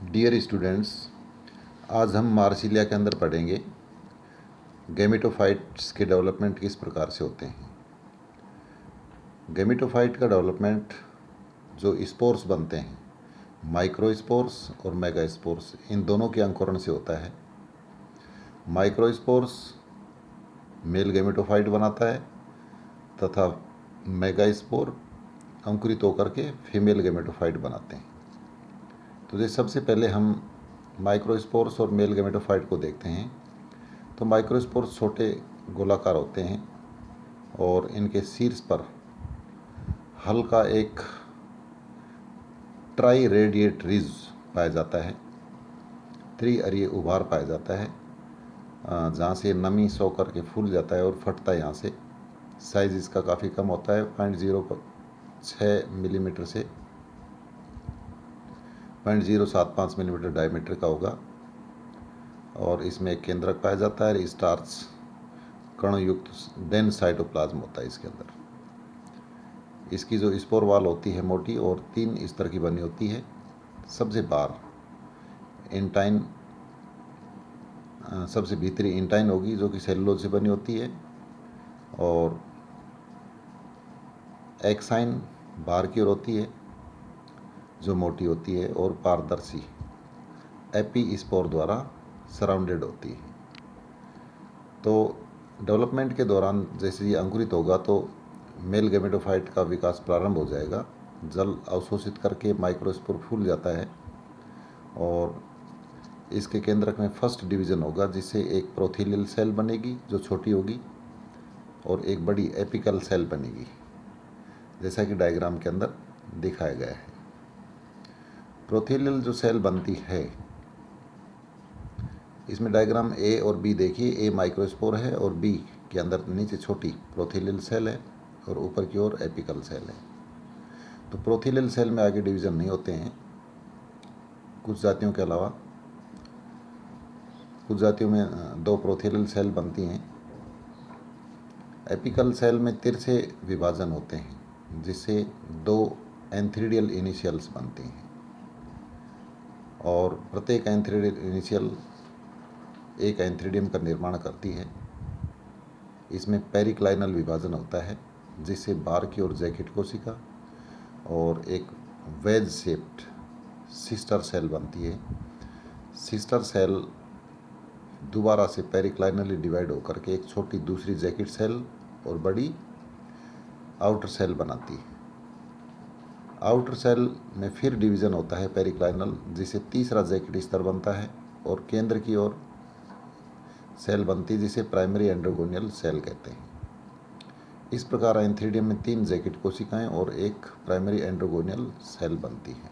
Dear students, आज हम Marsilea के अंदर पढ़ेंगे गैमेटोफाइट्स के डेवलपमेंट किस प्रकार से होते हैं। गैमेटोफाइट का डेवलपमेंट जो स्पोर्स बनते हैं, माइक्रोस्पोर्स और मेगास्पोर्स, इन दोनों के अंकुरण से होता है। माइक्रोस्पोर्स मेल गैमेटोफाइट बनाता है तथा मेगास्पोर अंकुरित होकर के फीमेल गैमेटोफाइट बनाते हैं। तो जैसे सबसे पहले हम माइक्रोस्पोर्स और मेल गैमेटोफाइट को देखते हैं। तो माइक्रोस्पोर्स छोटे गोलाकार होते हैं और इनके शीर्ष पर हल्का एक ट्राई रेडिएट रिज पाया जाता है, त्रिअरीय उभार पाया जाता है, जहाँ से नमी सो करके फूल जाता है और फटता है। यहाँ से साइज़ इसका काफ़ी कम होता है, 0.06 मिलीमीटर से 0.075 मिलीमीटर डायमीटर का होगा और इसमें एक केंद्रक पाया जाता है। स्टार्च कणयुक्त डेंस साइटोप्लाज्म होता है इसके अंदर। इसकी जो स्पोर वाल होती है मोटी और 3 स्तर की बनी होती है। सबसे बाहर इंटाइन, सबसे भीतरी इंटाइन होगी जो कि सेलुलोज से बनी होती है, और एक्साइन बाहर की ओर होती है जो मोटी होती है और पारदर्शी एपी स्पोर द्वारा सराउंडेड होती है। तो डेवलपमेंट के दौरान जैसे ये अंकुरित होगा तो मेल गैमेटोफाइट का विकास प्रारंभ हो जाएगा। जल अवशोषित करके माइक्रोस्पोर फूल जाता है और इसके केंद्रक में फर्स्ट डिवीज़न होगा, जिससे एक प्रोथीलियल सेल बनेगी जो छोटी होगी और एक बड़ी एपिकल सेल बनेगी, जैसा कि डायग्राम के अंदर दिखाया गया है। प्रोथीलियल जो सेल बनती है, इसमें डायग्राम ए और बी देखिए। ए माइक्रोस्पोर है और बी के अंदर नीचे छोटी प्रोथीलियल सेल है और ऊपर की ओर एपिकल सेल है। तो प्रोथीलियल सेल में आगे डिवीज़न नहीं होते हैं कुछ जातियों के अलावा। कुछ जातियों में 2 प्रोथीलियल सेल बनती हैं। एपिकल सेल में तिरछे विभाजन होते हैं, जिससे 2 एंथ्रीडियल इनिशियल्स बनती हैं और प्रत्येक एंथ्रीडियल इनिशियल एक एंथ्रीडियम का निर्माण करती है। इसमें पेरिक्लाइनल विभाजन होता है, जिससे बाहर की ओर जैकेट कोशिका और एक वेज शेप्ड सिस्टर सेल बनती है। सिस्टर सेल दोबारा से पेरिक्लाइनली डिवाइड होकर के एक छोटी दूसरी जैकेट सेल और बड़ी आउटर सेल बनाती है। आउटर सेल में फिर डिवीज़न होता है पेरिक्लाइनल, जिसे तीसरा जैकेट स्तर बनता है और केंद्र की ओर सेल बनती है, जिसे प्राइमरी एंड्रोगोनियल सेल कहते हैं। इस प्रकार एंथ्रीडियम में 3 जैकेट कोशिकाएं और एक प्राइमरी एंड्रोगोनियल सेल बनती है।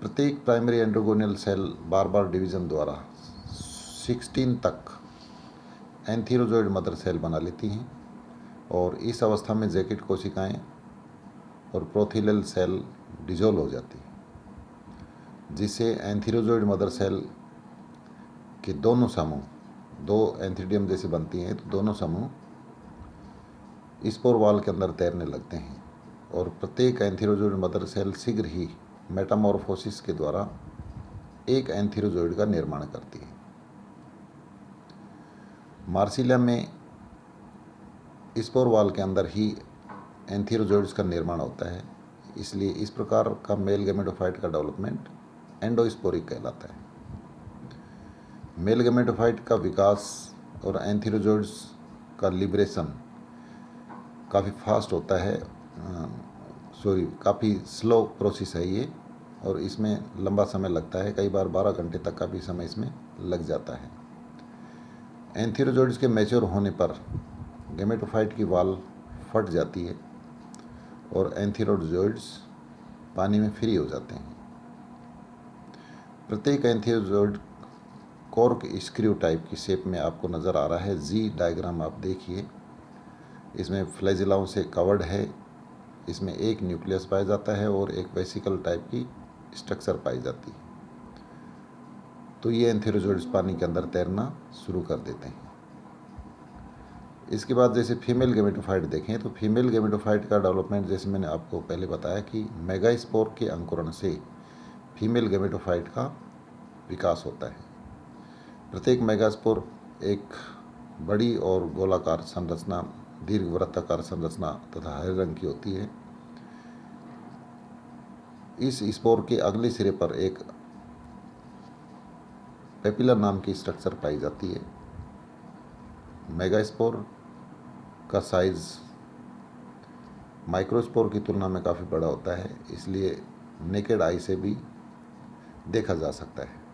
प्रत्येक प्राइमरी एंड्रोगोनियल सेल बार बार डिवीज़न द्वारा 16 तक एंथीरोजोइड मदर सेल बना लेती हैं और इस अवस्था में जैकेट कोशिकाएं और प्रोथीलियल सेल डिजोल्व हो जाती है, जिससे एंथीरोजोइड मदर सेल के दोनों समूह, 2 एंथ्रीडियम जैसे बनती हैं, तो दोनों समूह स्पोर वाल के अंदर तैरने लगते हैं और प्रत्येक एंथीरोजोइड मदर सेल शीघ्र ही मेटामॉर्फोसिस के द्वारा एक एंथीरोजोइड का निर्माण करती है। मार्सिलिया में स्पोर वाल के अंदर ही एंथीरोजोइड्स का निर्माण होता है, इसलिए इस प्रकार का मेल गैमेटोफाइट का डेवलपमेंट एंडोस्पोरिक कहलाता है। मेल गैमेटोफाइट का विकास और एंथीरोजोइड्स का लिबरेशन काफ़ी फास्ट होता है, काफ़ी स्लो प्रोसेस है ये, और इसमें लंबा समय लगता है। कई बार 12 घंटे तक का भी समय इसमें लग जाता है। एंथीरोजोइड्स के मैच्योर होने पर गैमेटोफाइट की वाल फट जाती है और एंथीरोजोइड्स पानी में फ्री हो जाते हैं। प्रत्येक एंथीरोजोइड कॉर्क स्क्रू टाइप की शेप में आपको नज़र आ रहा है। जी डायग्राम आप देखिए, इसमें फ्लैजिलाओं से कवर्ड है। इसमें एक न्यूक्लियस पाया जाता है और एक वेसिकल टाइप की स्ट्रक्चर पाई जाती है। तो ये एंथीरोजोइड्स पानी के अंदर तैरना शुरू कर देते हैं। इसके बाद जैसे फीमेल गैमेटोफाइट देखें, तो फीमेल गैमेटोफाइट का डेवलपमेंट जैसे मैंने आपको पहले बताया कि मेगास्पोर के अंकुरण से फीमेल गैमेटोफाइट का विकास होता है। प्रत्येक मेगास्पोर एक बड़ी और गोलाकार संरचना, दीर्घवृत्ताकार संरचना तथा हरे रंग की होती है। इस स्पोर के अगले सिरे पर एक पेपिला नाम की स्ट्रक्चर पाई जाती है। मेगास्पोर का साइज माइक्रोस्पोर की तुलना में काफ़ी बड़ा होता है, इसलिए नेकेड आई से भी देखा जा सकता है।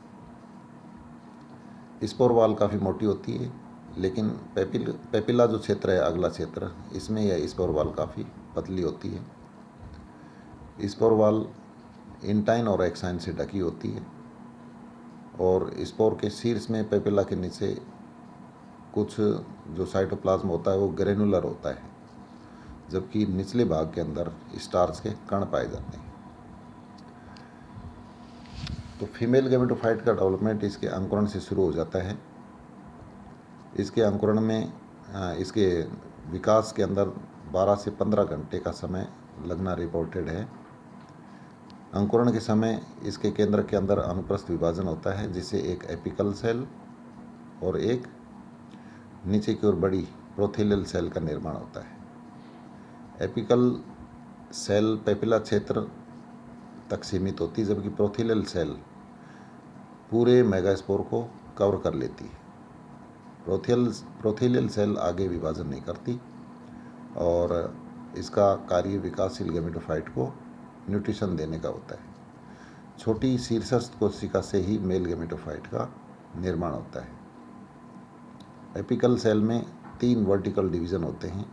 स्पोर वॉल काफ़ी मोटी होती है, लेकिन पेपिला जो क्षेत्र है, अगला क्षेत्र, इसमें यह स्पोर वॉल काफ़ी पतली होती है। स्पोर वॉल इंटाइन और एक्साइन से ढकी होती है और स्पोर के शीर्ष में पेपिला के नीचे कुछ जो साइटोप्लाज्म होता है वो ग्रेनुलर होता है, जबकि निचले भाग के अंदर स्टार्च के कण पाए जाते हैं। तो फीमेल गैमेटोफाइट का डेवलपमेंट इसके अंकुरण से शुरू हो जाता है। इसके अंकुरण में इसके विकास के अंदर 12 से 15 घंटे का समय लगना रिपोर्टेड है। अंकुरण के समय इसके केंद्र के अंदर अनुप्रस्थ विभाजन होता है, जिससे एक एपिकल सेल और एक नीचे की ओर बड़ी प्रोथेलियल सेल का निर्माण होता है। एपिकल सेल पेपिला क्षेत्र तक सीमित होती है, जबकि प्रोथेलियल सेल पूरे मेगास्पोर को कवर कर लेती है। प्रोथेलियल सेल आगे विभाजन नहीं करती और इसका कार्य विकासशील गैमेटोफाइट को न्यूट्रिशन देने का होता है। छोटी शीर्षस्थ कोशिका से ही मेल गैमेटोफाइट का निर्माण होता है। एपिकल सेल में 3 वर्टिकल डिवीज़न होते हैं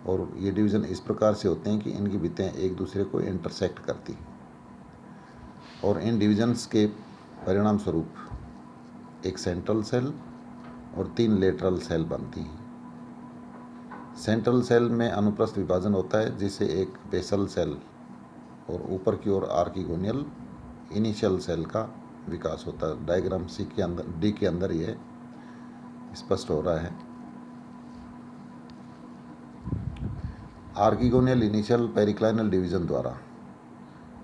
और ये डिवीज़न इस प्रकार से होते हैं कि इनकी भित्तियाँ एक दूसरे को इंटरसेक्ट करती हैं और इन डिवीजन्स के परिणाम स्वरूप एक सेंट्रल सेल और 3 लेटरल सेल बनती हैं। सेंट्रल सेल में अनुप्रस्थ विभाजन होता है, जिससे एक बेसल सेल और ऊपर की ओर आर्किगोनियल इनिशियल सेल का विकास होता है। डायग्राम डी के अंदर यह स्पष्ट हो रहा है। आर्किगोनियल इनिशियल पेरिक्लाइनल डिवीजन द्वारा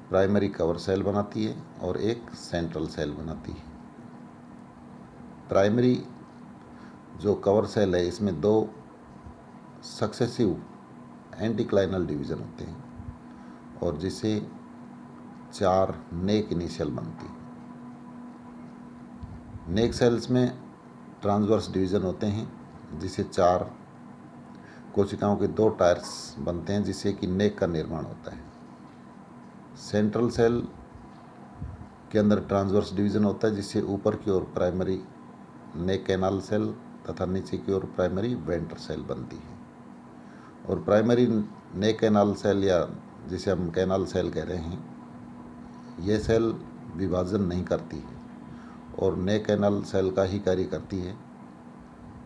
प्राइमरी कवर सेल बनाती है और एक सेंट्रल सेल बनाती है। प्राइमरी जो कवर सेल है, इसमें 2 सक्सेसिव एंटीक्लाइनल डिवीजन होते हैं और जिससे 4 नेक इनिशियल बनती है। नेक सेल्स में ट्रांसवर्स डिवीज़न होते हैं, जिसे 4 कोशिकाओं के 2 टायर्स बनते हैं, जिससे कि नेक का निर्माण होता है। सेंट्रल सेल के अंदर ट्रांसवर्स डिवीज़न होता है, जिससे ऊपर की ओर प्राइमरी नेक कैनाल सेल तथा नीचे की ओर प्राइमरी वेंटर सेल बनती है। और प्राइमरी नेक कैनाल सेल, या जिसे हम कैनाल सेल कह रहे हैं, यह सेल विभाजन नहीं करती है और नेक कैनाल सेल का ही कार्य करती है।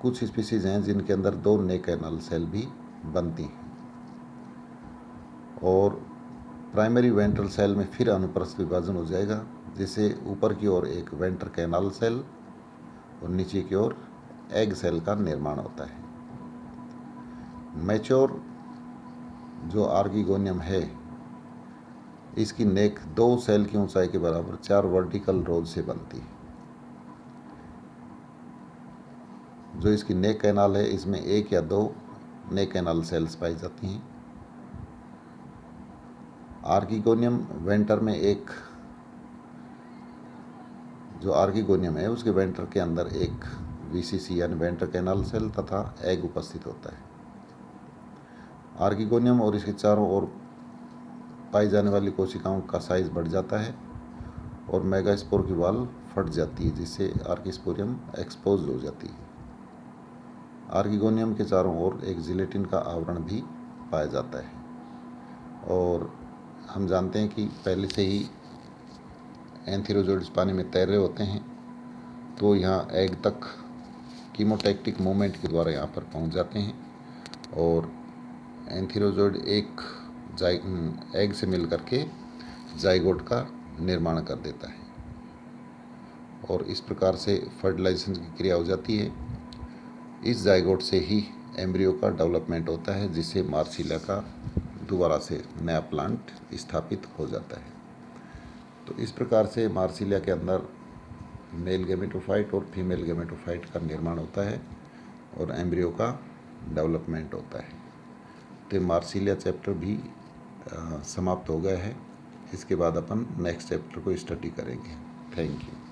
कुछ स्पीसीज हैं जिनके अंदर 2 नेक कैनाल सेल भी बनती हैं। और प्राइमरी वेंट्रल सेल में फिर अनुप्रस्थ विभाजन हो जाएगा, जिससे ऊपर की ओर एक वेंटर कैनाल सेल और नीचे की ओर एग सेल का निर्माण होता है। मैच्योर जो आर्किगोनियम है, इसकी नेक 2 सेल की ऊंचाई के बराबर 4 वर्टिकल रोज से बनती है। जो इसकी नेक कैनाल है, इसमें 1 या 2 नेक कैनाल सेल्स पाई जाती हैं। आर्किगोनियम वेंटर में एक जो आर्किगोनियम है, उसके वेंटर के अंदर एक वीसीसी यानी वेंटर कैनाल सेल तथा एग उपस्थित होता है। आर्किगोनियम और इसके चारों ओर पाई जाने वाली कोशिकाओं का साइज बढ़ जाता है और मेगास्पोर की वॉल फट जाती है, जिससे आर्किस्पोरियम एक्सपोज हो जाती है। आर्किगोनियम के चारों ओर एक जिलेटिन का आवरण भी पाया जाता है और हम जानते हैं कि पहले से ही एंथीरोजोइड्स पानी में तैर रहे होते हैं, तो यहाँ एग तक कीमोटैक्टिक मूवमेंट के द्वारा यहाँ पर पहुँच जाते हैं और एंथीरोजोइड एक एग से मिल करके जाइगोट का निर्माण कर देता है और इस प्रकार से फर्टिलाइजेशन की क्रिया हो जाती है। इस जाइगोट से ही एम्ब्रियो का डेवलपमेंट होता है, जिससे मार्सिला का दोबारा से नया प्लांट स्थापित हो जाता है। तो इस प्रकार से मार्सिलिया के अंदर मेल गेमेटोफाइट और फीमेल गेमेटोफाइट का निर्माण होता है और एम्ब्रियो का डेवलपमेंट होता है। तो मार्सिलिया चैप्टर भी समाप्त हो गया है। इसके बाद अपन नेक्स्ट चैप्टर को स्टडी करेंगे। Thank you.